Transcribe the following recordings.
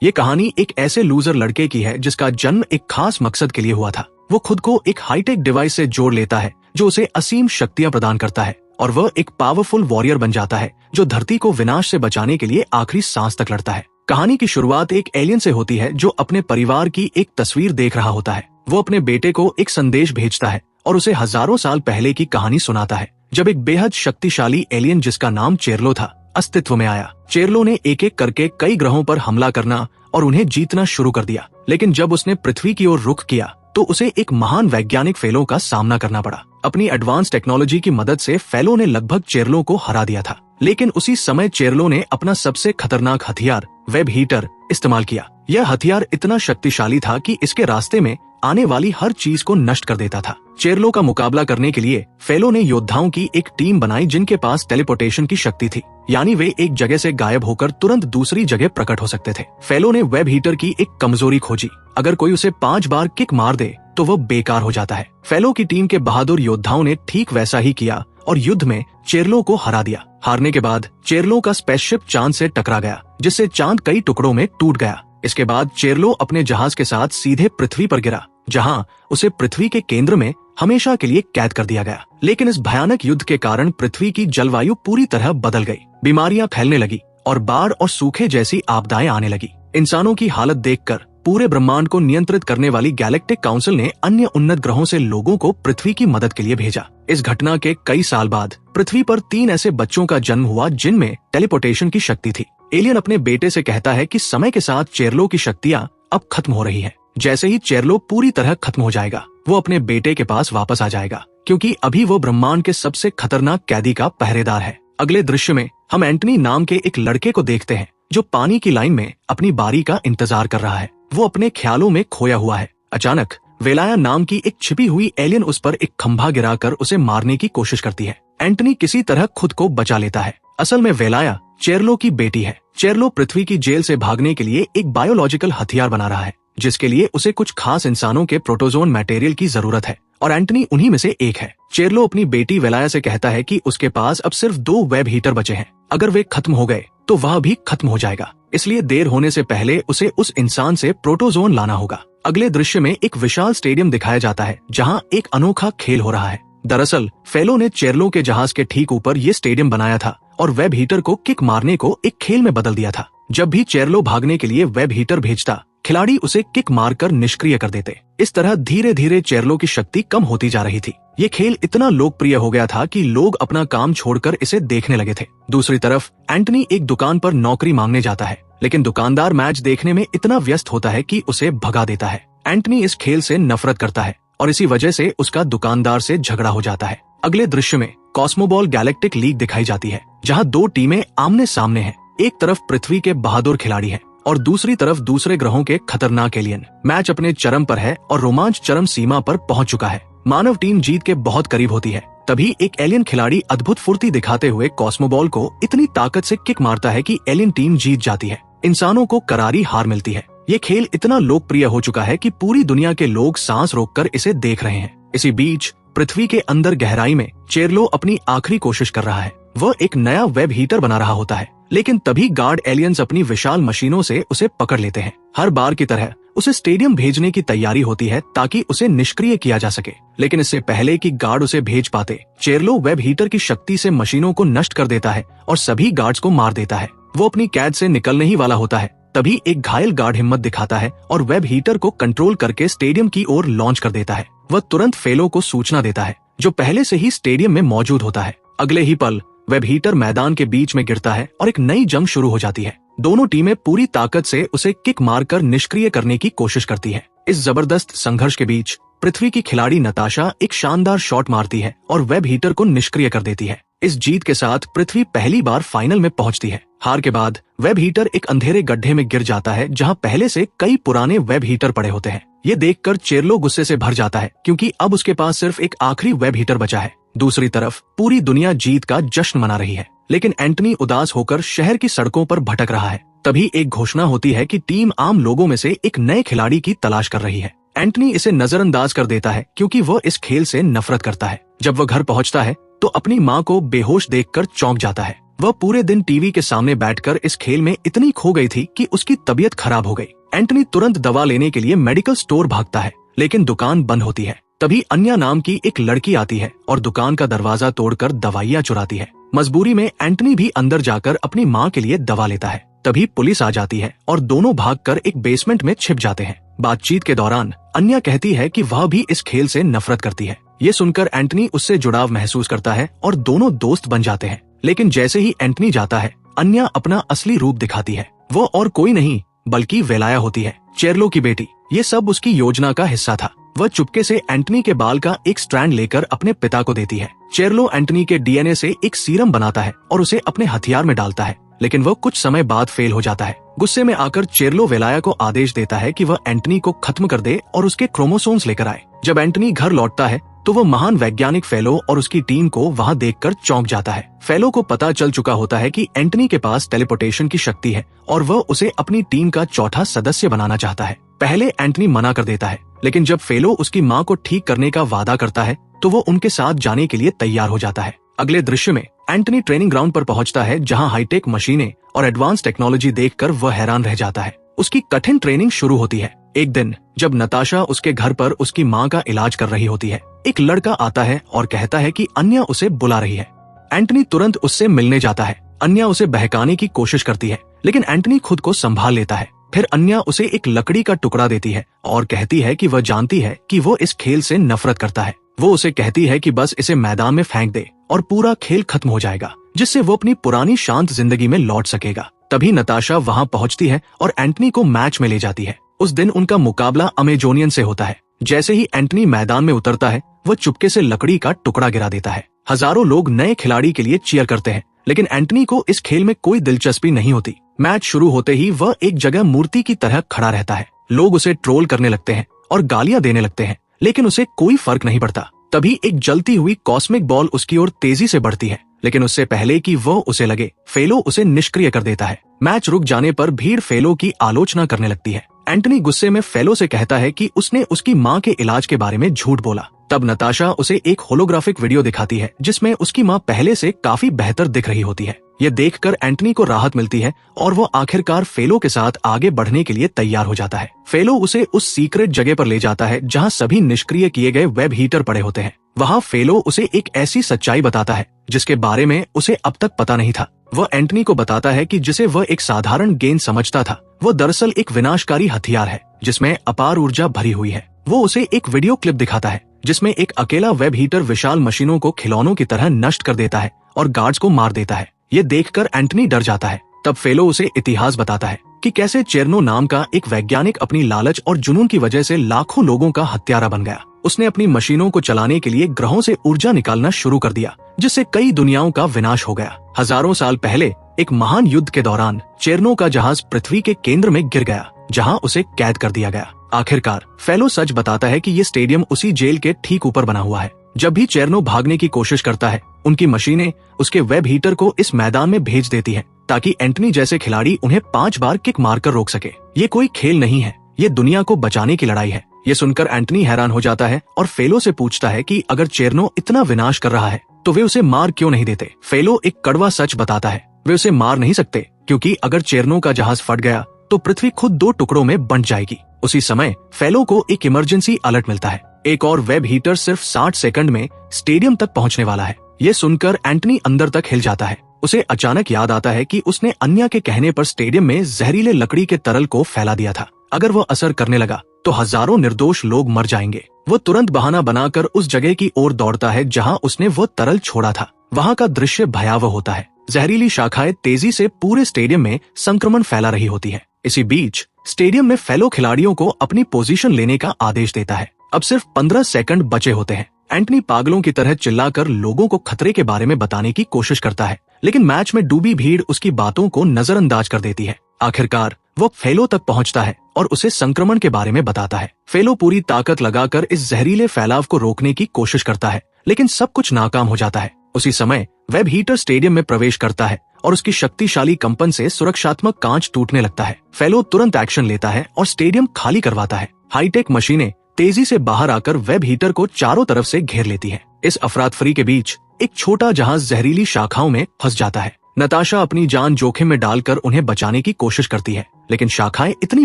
ये कहानी एक ऐसे लूजर लड़के की है जिसका जन्म एक खास मकसद के लिए हुआ था। वो खुद को एक हाईटेक डिवाइस से जोड़ लेता है जो उसे असीम शक्तियां प्रदान करता है और वह एक पावरफुल वॉरियर बन जाता है जो धरती को विनाश से बचाने के लिए आखिरी सांस तक लड़ता है। कहानी की शुरुआत एक एलियन से होती है जो अपने परिवार की एक तस्वीर देख रहा होता है। वो अपने बेटे को एक संदेश भेजता है और उसे हजारों साल पहले की कहानी सुनाता है जब एक बेहद शक्तिशाली एलियन जिसका नाम चेरलो था अस्तित्व में आया। चेरलो ने एक एक करके कई ग्रहों पर हमला करना और उन्हें जीतना शुरू कर दिया, लेकिन जब उसने पृथ्वी की ओर रुख किया तो उसे एक महान वैज्ञानिक फेलो का सामना करना पड़ा। अपनी एडवांस टेक्नोलॉजी की मदद से फेलो ने लगभग चेरलो को हरा दिया था, लेकिन उसी समय चेरलो ने अपना सबसे खतरनाक हथियार वेब हीटर इस्तेमाल किया। यह हथियार इतना शक्तिशाली था कि इसके रास्ते में आने वाली हर चीज को नष्ट कर देता था। चेरलो का मुकाबला करने के लिए फेलो ने योद्धाओं की एक टीम बनाई जिनके पास टेलीपोर्टेशन की शक्ति थी, यानी वे एक जगह से गायब होकर तुरंत दूसरी जगह प्रकट हो सकते थे। फेलो ने वेब हीटर की एक कमजोरी खोजी, अगर कोई उसे 5 बार किक मार दे तो वह बेकार हो जाता है। फेलो की टीम के बहादुर योद्धाओं ने ठीक वैसा ही किया और युद्ध में चेरलो को हरा दिया। हारने के बाद चेरलो का स्पेसशिप चांद से टकरा गया, जिससे चांद कई टुकड़ों में टूट गया। इसके बाद चेरलो अपने जहाज के साथ सीधे पृथ्वी पर गिरा, जहां उसे पृथ्वी के केंद्र में हमेशा के लिए कैद कर दिया गया। लेकिन इस भयानक युद्ध के कारण पृथ्वी की जलवायु पूरी तरह बदल गई, बीमारियां फैलने लगी और बाढ़ और सूखे जैसी आपदाएं आने लगी। इंसानों की हालत देखकर पूरे ब्रह्मांड को नियंत्रित करने वाली गैलेक्टिक काउंसिल ने अन्य उन्नत ग्रहों से लोगों को पृथ्वी की मदद के लिए भेजा। इस घटना के कई साल बाद पृथ्वी पर 3 ऐसे बच्चों का जन्म हुआ जिनमें टेलीपोर्टेशन की शक्ति थी। एलियन अपने बेटे से कहता है कि समय के साथ चेरलो की शक्तियां अब खत्म हो रही है। जैसे ही चेरलो पूरी तरह खत्म हो जाएगा वो अपने बेटे के पास वापस आ जाएगा, क्योंकि अभी वो ब्रह्मांड के सबसे खतरनाक कैदी का पहरेदार है। अगले दृश्य में हम एंटनी नाम के एक लड़के को देखते हैं जो पानी की लाइन में अपनी बारी का इंतजार कर रहा है। वो अपने ख्यालों में खोया हुआ है। अचानक वेलाया नाम की एक छिपी हुई एलियन उस पर एक खंभा गिराकर उसे मारने की कोशिश करती है। एंटनी किसी तरह खुद को बचा लेता है। असल में वेलाया चेरलो की बेटी है। चेरलो पृथ्वी की जेल से भागने के लिए एक बायोलॉजिकल हथियार बना रहा है, जिसके लिए उसे कुछ खास इंसानों के प्रोटोजोन मटेरियल की जरूरत है और एंटनी उन्हीं में से एक है। चेरलो अपनी बेटी वेलाया से कहता है कि उसके पास अब सिर्फ 2 वेब हीटर बचे हैं। अगर वे खत्म हो गए तो वह भी खत्म हो जाएगा, इसलिए देर होने से पहले उसे उस इंसान से प्रोटोजोन लाना होगा। अगले दृश्य में एक विशाल स्टेडियम दिखाया जाता है जहाँ एक अनोखा खेल हो रहा है। दरअसल फेलो ने चेरलो के जहाज के ठीक ऊपर ये स्टेडियम बनाया था और वेब हीटर को किक मारने को एक खेल में बदल दिया था। जब भी चेरलो भागने के लिए वेब हीटर भेजता, खिलाड़ी उसे किक मारकर निष्क्रिय कर देते। इस तरह धीरे धीरे चेरलो की शक्ति कम होती जा रही थी। ये खेल इतना लोकप्रिय हो गया था कि लोग अपना काम छोड़कर इसे देखने लगे थे। दूसरी तरफ एंटनी एक दुकान पर नौकरी मांगने जाता है, लेकिन दुकानदार मैच देखने में इतना व्यस्त होता है कि उसे भगा देता है। एंटनी इस खेल से नफरत करता है और इसी वजह से उसका दुकानदार से झगड़ा हो जाता है। अगले दृश्य में कॉस्मोबॉल गैलेक्टिक लीग दिखाई जाती है, जहाँ 2 टीमें आमने सामने हैं। एक तरफ पृथ्वी के बहादुर खिलाड़ी हैं और दूसरी तरफ दूसरे ग्रहों के खतरनाक एलियन। मैच अपने चरम पर है और रोमांच चरम सीमा पर पहुंच चुका है। मानव टीम जीत के बहुत करीब होती है। तभी एक एलियन खिलाड़ी अद्भुत फुर्ती दिखाते हुए कॉस्मोबॉल को इतनी ताकत से किक मारता है कि एलियन टीम जीत जाती है। इंसानों को करारी हार मिलती है। ये खेल इतना लोकप्रिय हो चुका है कि पूरी दुनिया के लोग सांस रोककर इसे देख रहे हैं। इसी बीच पृथ्वी के अंदर गहराई में चेरलो अपनी आखिरी कोशिश कर रहा है। वह एक नया वेब हीटर बना रहा होता है, लेकिन तभी गार्ड एलियंस अपनी विशाल मशीनों से उसे पकड़ लेते हैं। हर बार की तरह उसे स्टेडियम भेजने की तैयारी होती है ताकि उसे निष्क्रिय किया जा सके, लेकिन इससे पहले कि गार्ड उसे भेज पाते, चेरलो वेब हीटर की शक्ति से मशीनों को नष्ट कर देता है और सभी गार्ड्स को मार देता है। वो अपनी कैद से निकलने ही वाला होता है, तभी एक घायल गार्ड हिम्मत दिखाता है और वेब हीटर को कंट्रोल करके स्टेडियम की ओर लॉन्च कर देता है। वह तुरंत फेलो को सूचना देता है, जो पहले से ही स्टेडियम में मौजूद होता है। अगले ही पल वेब हीटर मैदान के बीच में गिरता है और एक नई जंग शुरू हो जाती है। दोनों टीमें पूरी ताकत से उसे किक मारकर निष्क्रिय करने की कोशिश करती है। इस जबरदस्त संघर्ष के बीच पृथ्वी की खिलाड़ी नताशा एक शानदार शॉट मारती है और वेब हीटर को निष्क्रिय कर देती है। इस जीत के साथ पृथ्वी पहली बार फाइनल में पहुंचती है। हार के बाद वेब हीटर एक अंधेरे गड्ढे में गिर जाता है, जहां पहले से कई पुराने वेब हीटर पड़े होते हैं। ये देखकर चेरलो गुस्से से भर जाता है, क्योंकि अब उसके पास सिर्फ एक आखिरी वेब हीटर बचा है। दूसरी तरफ पूरी दुनिया जीत का जश्न मना रही है, लेकिन एंटनी उदास होकर शहर की सड़कों पर भटक रहा है। तभी एक घोषणा होती है कि टीम आम लोगों में से एक नए खिलाड़ी की तलाश कर रही है। एंटनी इसे नजरअंदाज कर देता है, क्योंकि वह इस खेल से नफरत करता है। जब वह घर पहुंचता है तो अपनी माँ को बेहोश देखकर चौंक जाता है। वह पूरे दिन टीवी के सामने बैठकर इस खेल में इतनी खो गई थी कि उसकी तबीयत खराब हो गई। एंटनी तुरंत दवा लेने के लिए मेडिकल स्टोर भागता है, लेकिन दुकान बंद होती है। तभी अन्या नाम की एक लड़की आती है और दुकान का दरवाजा तोड़कर दवाइयाँ चुराती है। मजबूरी में एंटनी भी अंदर जाकर अपनी माँ के लिए दवा लेता है। तभी पुलिस आ जाती है और दोनों भागकर एक बेसमेंट में छिप जाते हैं। बातचीत के दौरान अन्या कहती है कि वह भी इस खेल से नफरत करती है। ये सुनकर एंटनी उससे जुड़ाव महसूस करता है और दोनों दोस्त बन जाते हैं। लेकिन जैसे ही एंटनी जाता है, अन्या अपना असली रूप दिखाती है। वो और कोई नहीं बल्कि वेलाया होती है, चेरलो की बेटी। ये सब उसकी योजना का हिस्सा था। वह चुपके से एंटनी के बाल का एक स्ट्रैंड लेकर अपने पिता को देती है। चेरलो एंटनी के डीएनए से एक सीरम बनाता है और उसे अपने हथियार में डालता है, लेकिन वह कुछ समय बाद फेल हो जाता है। गुस्से में आकर चेरलो वेलाया को आदेश देता है कि वह एंटनी को खत्म कर दे और उसके क्रोमोसोम्स लेकर आए। जब एंटनी घर लौटता है तो वह महान वैज्ञानिक फेलो और उसकी टीम को वहां देखकर चौंक जाता है। फेलो को पता चल चुका होता है कि एंटनी के पास टेलीपोर्टेशन की शक्ति है और वह उसे अपनी टीम का चौथा सदस्य बनाना चाहता है। पहले एंटनी मना कर देता है, लेकिन जब फेलो उसकी माँ को ठीक करने का वादा करता है तो वो उनके साथ जाने के लिए तैयार हो जाता है। अगले दृश्य में एंटनी ट्रेनिंग ग्राउंड पर पहुंचता है, जहां हाईटेक मशीनें और एडवांस टेक्नोलॉजी देखकर वह हैरान रह जाता है। उसकी कठिन ट्रेनिंग शुरू होती है। एक दिन जब नताशा उसके घर पर उसकी माँ का इलाज कर रही होती है, एक लड़का आता है और कहता है कि अन्या उसे बुला रही है। एंटनी तुरंत उससे मिलने जाता है। अन्या उसे बहकाने की कोशिश करती है, लेकिन एंटनी खुद को संभाल लेता है। फिर अन्या उसे एक लकड़ी का टुकड़ा देती है और कहती है कि वह जानती है कि वो इस खेल से नफरत करता है। वो उसे कहती है कि बस इसे मैदान में फेंक दे और पूरा खेल खत्म हो जाएगा, जिससे वो अपनी पुरानी शांत जिंदगी में लौट सकेगा। तभी नताशा वहां पहुंचती है और एंटनी को मैच में ले जाती है। उस दिन उनका मुकाबला अमेजोनियन से होता है। जैसे ही एंटनी मैदान में उतरता है, वह चुपके से लकड़ी का टुकड़ा गिरा देता है। हजारों लोग नए खिलाड़ी के लिए चीयर करते हैं, लेकिन एंटनी को इस खेल में कोई दिलचस्पी नहीं होती। मैच शुरू होते ही वह एक जगह मूर्ति की तरह खड़ा रहता है। लोग उसे ट्रोल करने लगते हैं और गालियां देने लगते हैं, लेकिन उसे कोई फर्क नहीं पड़ता। तभी एक जलती हुई कॉस्मिक बॉल उसकी ओर तेजी से बढ़ती है, लेकिन उससे पहले कि वह उसे लगे, फेलो उसे निष्क्रिय कर देता है। मैच रुक जाने पर भीड़ फेलो की आलोचना करने लगती है। एंटनी गुस्से में फेलो से कहता है कि उसने उसकी माँ के इलाज के बारे में झूठ बोला। तब नताशा उसे एक होलोग्राफिक वीडियो दिखाती है, जिसमें उसकी माँ पहले से काफी बेहतर दिख रही होती है। ये देखकर एंटनी को राहत मिलती है और वो आखिरकार फेलो के साथ आगे बढ़ने के लिए तैयार हो जाता है। फेलो उसे उस सीक्रेट जगह पर ले जाता है जहाँ सभी निष्क्रिय किए गए वेब हीटर पड़े होते हैं। वहाँ फेलो उसे एक ऐसी सच्चाई बताता है जिसके बारे में उसे अब तक पता नहीं था। वह एंटनी को बताता है कि जिसे वह एक साधारण गेंद समझता था, वो दरअसल एक विनाशकारी हथियार है जिसमें अपार ऊर्जा भरी हुई है। वो उसे एक वीडियो क्लिप दिखाता है जिसमें एक अकेला वेब हीटर विशाल मशीनों को खिलौनों की तरह नष्ट कर देता है और गार्ड्स को मार देता है। ये देखकर एंटनी डर जाता है। तब फेलो उसे इतिहास बताता है कि कैसे चेरनो नाम का एक वैज्ञानिक अपनी लालच और जुनून की वजह से लाखों लोगों का हत्यारा बन गया। उसने अपनी मशीनों को चलाने के लिए ग्रहों से ऊर्जा निकालना शुरू कर दिया, जिससे कई दुनियाओं का विनाश हो गया। हजारों साल पहले एक महान युद्ध के दौरान चेरनो का जहाज पृथ्वी के केंद्र में गिर गया, जहां उसे कैद कर दिया गया। आखिरकार फेलो सच बताता है कि ये स्टेडियम उसी जेल के ठीक ऊपर बना हुआ है। जब भी चेरनो भागने की कोशिश करता है, उनकी मशीनें उसके वेब हीटर को इस मैदान में भेज देती है ताकि एंटनी जैसे खिलाड़ी उन्हें 5 बार किक मारकर रोक सके। ये कोई खेल नहीं है, ये दुनिया को बचाने की लड़ाई है। ये सुनकर एंटनी हैरान हो जाता है और फेलो से पूछता है कि अगर चेरनो इतना विनाश कर रहा है तो वे उसे मार क्यों नहीं देते। फेलो एक कड़वा सच बताता है, वे उसे मार नहीं सकते क्योंकि अगर चेरनो का जहाज फट गया तो पृथ्वी खुद 2 टुकड़ों में बंट जाएगी। उसी समय फेलो को एक इमरजेंसी अलर्ट मिलता है। एक और वेब हीटर सिर्फ 60 सेकंड में स्टेडियम तक पहुंचने वाला है। ये सुनकर एंटनी अंदर तक हिल जाता है। उसे अचानक याद आता है कि उसने अन्या के कहने पर स्टेडियम में जहरीले लकड़ी के तरल को फैला दिया था। अगर वो असर करने लगा तो हजारों निर्दोष लोग मर जाएंगे। वो तुरंत बहाना बनाकर उस जगह की ओर दौड़ता है जहां उसने वो तरल छोड़ा था। वहां का दृश्य भयावह होता है। जहरीली शाखाएं तेजी से पूरे स्टेडियम में संक्रमण फैला रही होती है। इसी बीच स्टेडियम में फेलो खिलाड़ियों को अपनी पोजीशन लेने का आदेश देता है। अब सिर्फ 15 सेकंड बचे होते हैं। एंटनी पागलों की तरह चिल्लाकर लोगों को खतरे के बारे में बताने की कोशिश करता है, लेकिन मैच में डूबी भीड़ उसकी बातों को नजरअंदाज कर देती है। आखिरकार वो फेलो तक पहुंचता है और उसे संक्रमण के बारे में बताता है। फेलो पूरी ताकत लगाकर इस जहरीले फैलाव को रोकने की कोशिश करता है, लेकिन सब कुछ नाकाम हो जाता है। उसी समय वेब हीटर स्टेडियम में प्रवेश करता है और उसकी शक्तिशाली कंपन से सुरक्षात्मक कांच टूटने लगता है। फेलो तुरंत एक्शन लेता है और स्टेडियम खाली करवाता है। हाईटेक मशीनें तेजी से बाहर आकर वेब हीटर को चारों तरफ से घेर लेती है। इस अफरातफरी के बीच एक छोटा जहाज जहरीली शाखाओं में फंस जाता है। नताशा अपनी जान जोखिम में डालकर उन्हें बचाने की कोशिश करती है, लेकिन शाखाएं इतनी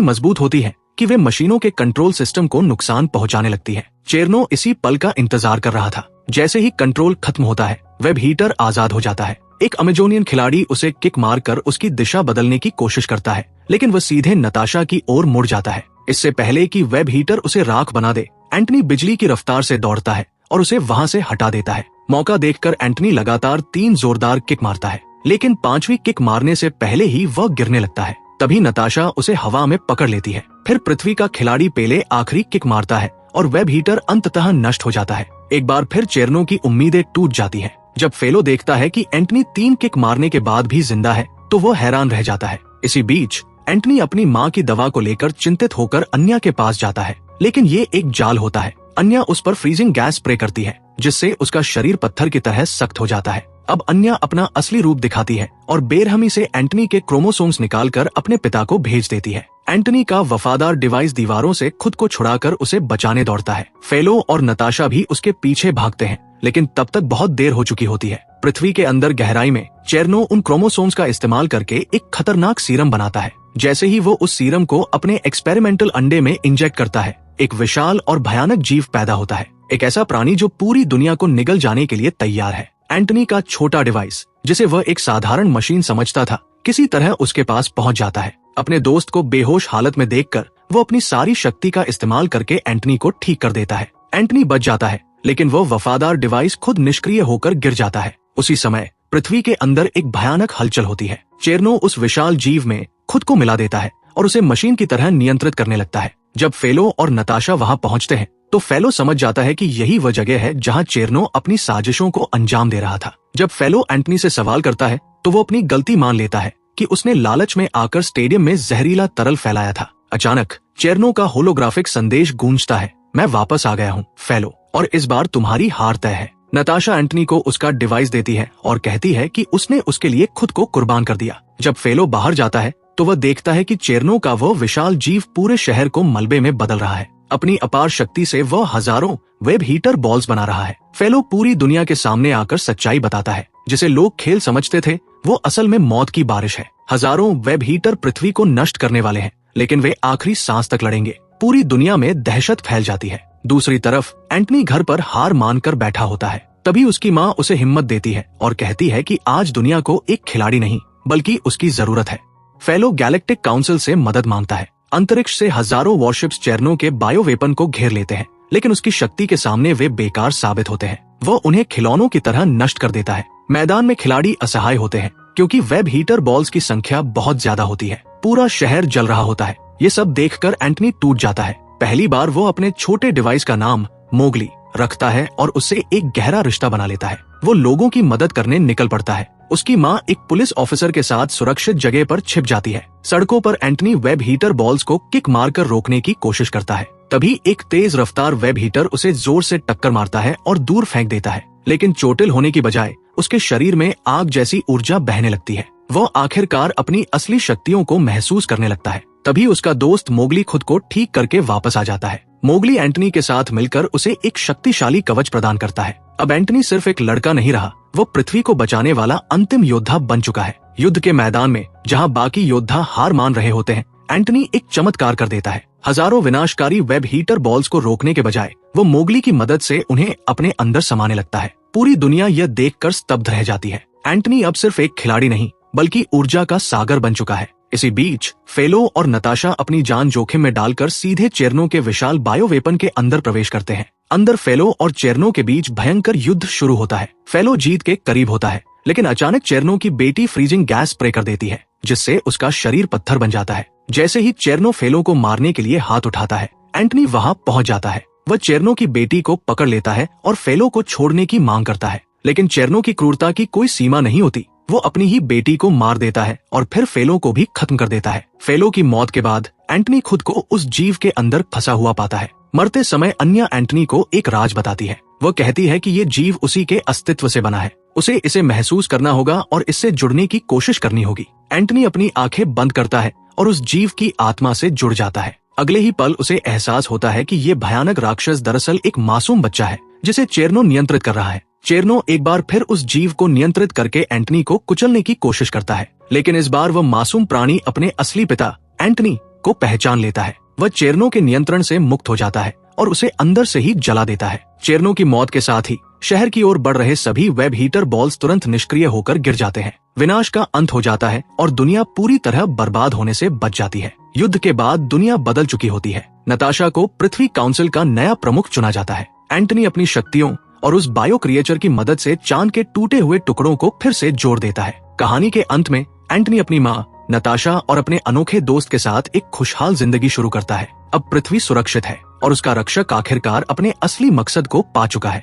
मजबूत होती हैं कि वे मशीनों के कंट्रोल सिस्टम को नुकसान पहुंचाने लगती है। चेरनो इसी पल का इंतजार कर रहा था। जैसे ही कंट्रोल खत्म होता है, वेब हीटर आजाद हो जाता है। एक अमेजोनियन खिलाड़ी उसे किक मारकर उसकी दिशा बदलने की कोशिश करता है, लेकिन वह सीधे नताशा की ओर मुड़ जाता है। इससे पहले कि वेब हीटर उसे राख बना दे, एंटनी बिजली की रफ्तार से दौड़ता है और उसे वहां से हटा देता है। मौका देखकर एंटनी लगातार 3 जोरदार किक मारता है, लेकिन 5वीं किक मारने से पहले ही वह गिरने लगता है। तभी नताशा उसे हवा में पकड़ लेती है। फिर पृथ्वी का खिलाड़ी पेले आखिरी किक मारता है और वेब हीटर अंततः नष्ट हो जाता है। एक बार फिर चेरनो की उम्मीदें टूट जाती है। जब फेलो देखता है कि एंटनी 3 किक मारने के बाद भी जिंदा है, तो वो हैरान रह जाता है। इसी बीच एंटनी अपनी माँ की दवा को लेकर चिंतित होकर अन्या के पास जाता है, लेकिन ये एक जाल होता है। अन्या उस पर फ्रीजिंग गैस स्प्रे करती है, जिससे उसका शरीर पत्थर की तरह सख्त हो जाता है। अब अन्या अपना असली रूप दिखाती है और बेरहमी से एंटनी के क्रोमोसोम्स निकालकर अपने पिता को भेज देती है। एंटनी का वफादार डिवाइस दीवारों से खुद को छुड़ाकर उसे बचाने दौड़ता है। फेलो और नताशा भी उसके पीछे भागते हैं, लेकिन तब तक बहुत देर हो चुकी होती है। पृथ्वी के अंदर गहराई में चेरनो उन क्रोमोसोम्स का इस्तेमाल करके एक खतरनाक सीरम बनाता है। जैसे ही वो उस सीरम को अपने एक्सपेरिमेंटल अंडे में इंजेक्ट करता है, एक विशाल और भयानक जीव पैदा होता है। एक ऐसा प्राणी जो पूरी दुनिया को निगल जाने के लिए तैयार है। एंटनी का छोटा डिवाइस, जिसे वह एक साधारण मशीन समझता था, किसी तरह उसके पास पहुंच जाता है। अपने दोस्त को बेहोश हालत में देखकर वो अपनी सारी शक्ति का इस्तेमाल करके एंटनी को ठीक कर देता है। एंटनी बच जाता है, लेकिन वो वफादार डिवाइस खुद निष्क्रिय होकर गिर जाता है। उसी समय पृथ्वी के अंदर एक भयानक हलचल होती है। चेरनो उस विशाल जीव में खुद को मिला देता है और उसे मशीन की तरह नियंत्रित करने लगता है। जब फेलो और नताशा वहां पहुंचते हैं, तो फेलो समझ जाता है कि यही वह जगह है जहां चेरनो अपनी साजिशों को अंजाम दे रहा था। जब फेलो एंटनी से सवाल करता है, तो वो अपनी गलती मान लेता है कि उसने लालच में आकर स्टेडियम में जहरीला तरल फैलाया था। अचानक चेरनो का होलोग्राफिक संदेश गूंजता है, मैं वापस आ गया हूँ फेलो, और इस बार तुम्हारी हार तय है। नताशा एंटनी को उसका डिवाइस देती है और कहती है कि उसने उसके लिए खुद को कुर्बान कर दिया। जब फेलो बाहर जाता है, तो वह देखता है कि चेरनो का वो विशाल जीव पूरे शहर को मलबे में बदल रहा है। अपनी अपार शक्ति से वह हजारों वेब हीटर बॉल्स बना रहा है। फेलो पूरी दुनिया के सामने आकर सच्चाई बताता है, जिसे लोग खेल समझते थे, वो असल में मौत की बारिश है। हजारों वेब हीटर पृथ्वी को नष्ट करने वाले हैं, लेकिन वे आखिरी सांस तक लड़ेंगे। पूरी दुनिया में दहशत फैल जाती है। दूसरी तरफ एंटनी घर पर हार मानकर बैठा होता है। तभी उसकी माँ उसे हिम्मत देती है और कहती है कि आज दुनिया को एक खिलाड़ी नहीं, बल्कि उसकी जरूरत है। फेलो गैलेक्टिक काउंसिल से मदद मांगता है। अंतरिक्ष से हजारों वॉरशिप्स चेरनो के बायो वेपन को घेर लेते हैं, लेकिन उसकी शक्ति के सामने वे बेकार साबित होते हैं। वो उन्हें खिलौनों की तरह नष्ट कर देता है। मैदान में खिलाड़ी असहाय होते हैं, क्योंकि वेब हीटर बॉल्स की संख्या बहुत ज्यादा होती है। पूरा शहर जल रहा होता है। ये सब देखकर एंटनी टूट जाता है। पहली बार वो अपने छोटे डिवाइस का नाम मोगली रखता है और उससे एक गहरा रिश्ता बना लेता है। वो लोगों की मदद करने निकल पड़ता है। उसकी माँ एक पुलिस ऑफिसर के साथ सुरक्षित जगह पर छिप जाती है। सड़कों पर एंटनी वेब हीटर बॉल्स को किक मारकर रोकने की कोशिश करता है। तभी एक तेज रफ्तार वेब हीटर उसे जोर से टक्कर मारता है और दूर फेंक देता है, लेकिन चोटिल होने की बजाय उसके शरीर में आग जैसी ऊर्जा बहने लगती है। वो आखिरकार अपनी असली शक्तियों को महसूस करने लगता है। तभी उसका दोस्त मोगली खुद को ठीक करके वापस आ जाता है। मोगली एंटनी के साथ मिलकर उसे एक शक्तिशाली कवच प्रदान करता है। अब एंटनी सिर्फ एक लड़का नहीं रहा, वो पृथ्वी को बचाने वाला अंतिम योद्धा बन चुका है। युद्ध के मैदान में जहां बाकी योद्धा हार मान रहे होते हैं, एंटनी एक चमत्कार कर देता है। हजारों विनाशकारी वेब हीटर बॉल्स को रोकने के बजाय वो मोगली की मदद से उन्हें अपने अंदर समाने लगता है। पूरी दुनिया यह देखकर स्तब्ध रह जाती है। एंटनी अब सिर्फ एक खिलाड़ी नहीं, बल्कि ऊर्जा का सागर बन चुका है। इसी बीच फेलो और नताशा अपनी जान जोखिम में डालकर सीधे चेरनो के विशाल बायो वेपन के अंदर प्रवेश करते हैं। अंदर फेलो और चेरनो के बीच भयंकर युद्ध शुरू होता है। फेलो जीत के करीब होता है, लेकिन अचानक चेरनो की बेटी फ्रीजिंग गैस स्प्रे कर देती है, जिससे उसका शरीर पत्थर बन जाता है। जैसे ही चेरनो फेलो को मारने के लिए हाथ उठाता है, एंटनी वहां पहुंच जाता है। वह चेरनो की बेटी को पकड़ लेता है और फेलो को छोड़ने की मांग करता है, लेकिन चेरनो की क्रूरता की कोई सीमा नहीं होती। वो अपनी ही बेटी को मार देता है और फिर फेलो को भी खत्म कर देता है। फेलो की मौत के बाद एंटनी खुद को उस जीव के अंदर फंसा हुआ पाता है। मरते समय अन्या एंटनी को एक राज बताती है। वो कहती है कि ये जीव उसी के अस्तित्व से बना है, उसे इसे महसूस करना होगा और इससे जुड़ने की कोशिश करनी होगी। एंटनी अपनी आंखें बंद करता है और उस जीव की आत्मा से जुड़ जाता है। अगले ही पल उसे एहसास होता है कि ये भयानक राक्षस दरअसल एक मासूम बच्चा है, जिसे चेरनो नियंत्रित कर रहा है। चेरनो एक बार फिर उस जीव को नियंत्रित करके एंटनी को कुचलने की कोशिश करता है, लेकिन इस बार वह मासूम प्राणी अपने असली पिता एंटनी को पहचान लेता है। वह चेरनो के नियंत्रण से मुक्त हो जाता है और उसे अंदर से ही जला देता है। चेरनो की मौत के साथ ही शहर की ओर बढ़ रहे सभी वेब हीटर बॉल्स तुरंत निष्क्रिय होकर गिर जाते हैं। विनाश का अंत हो जाता है और दुनिया पूरी तरह बर्बाद होने से बच जाती है। युद्ध के बाद दुनिया बदल चुकी होती है। नताशा को पृथ्वी काउंसिल का नया प्रमुख चुना जाता है। एंटनी अपनी शक्तियों और उस बायो क्रिएचर की मदद से चांद के टूटे हुए टुकड़ों को फिर से जोड़ देता है। कहानी के अंत में एंटनी अपनी माँ नताशा और अपने अनोखे दोस्त के साथ एक खुशहाल जिंदगी शुरू करता है। अब पृथ्वी सुरक्षित है और उसका रक्षक आखिरकार अपने असली मकसद को पा चुका है।